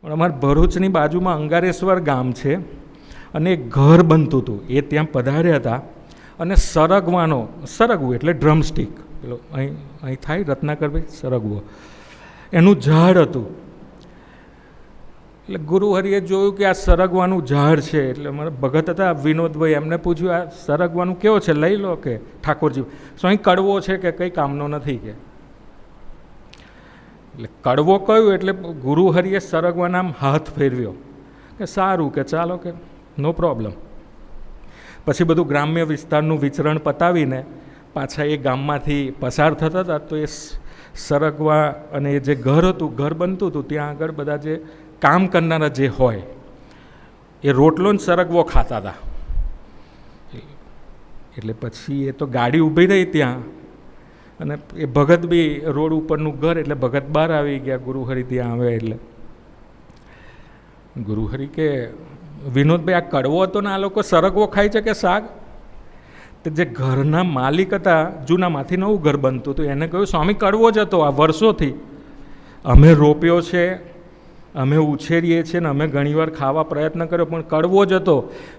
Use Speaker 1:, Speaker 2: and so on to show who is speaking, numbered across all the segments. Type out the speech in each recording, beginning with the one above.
Speaker 1: પણ અમારા ભરૂચની બાજુમાં અંગારેશ્વર ગામ છે અને એક ઘર બનતું હતું. એ ત્યાં પધાર્યા હતા અને સરગવું એટલે ડ્રમસ્ટિક, પેલો અહીં થાય રત્નાકરભાઈ, સરગવો, એનું ઝાડ હતું. એટલે ગુરુહરિએ જોયું કે આ સરગવાનું ઝાડ છે. એટલે અમારા ભગત હતા વિનોદભાઈ, એમને પૂછ્યું આ સરગવાનું કેવો છે, લઈ લો કે ઠાકોરજી. સ્વામી કડવો છે કે કંઈ કામનો નથી કે. એટલે કડવો કયું એટલે ગુરુહરિએ સરગવાના આમ હાથ ફેરવ્યો કે સારું કે ચાલો કે નો પ્રોબ્લેમ. પછી બધું ગ્રામ્ય વિસ્તારનું વિચરણ પતાવીને પાછા એ ગામમાંથી પસાર થતા હતા તો એ સરગવા અને એ જે ઘર હતું, ઘર બનતું હતું, ત્યાં આગળ બધા જે કામ કરનારા જે હોય એ રોટલો ને સરગવો ખાતા હતા. એટલે પછી એ તો ગાડી ઊભી રહી ત્યાં અને એ ભગત બી રોડ ઉપરનું ઘર એટલે ભગત બહાર આવી ગયા. ગુરુહરિ ત્યાં આવે એટલે ગુરુહરિ કે વિનોદભાઈ આ કડવો હતો ને આ લોકો સરગવો ખાય છે કે શાક? તો જે ઘરના માલિક હતા, જૂનામાંથી નવું ઘર બનતું હતું, એને કહ્યું સ્વામી કડવો જ હતો, આ વર્ષોથી અમે રોપ્યો છે, અમે ઉછેરીએ છીએ ને અમે ઘણીવાર ખાવા પ્રયત્ન કર્યો પણ કડવો જ હતો.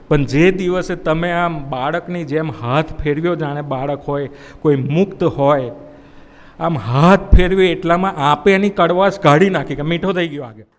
Speaker 1: પણ જે દિવસે તમે આમ બાળકની જેમ હાથ ફેરવ્યો, જાણે બાળક હોય, કોઈ મુક્ત હોય, આમ હાથ ફેરવ્યો એટલામાં આપે એની કડવાશ કાઢી નાખી કે મીઠો થઈ ગયો આગળ.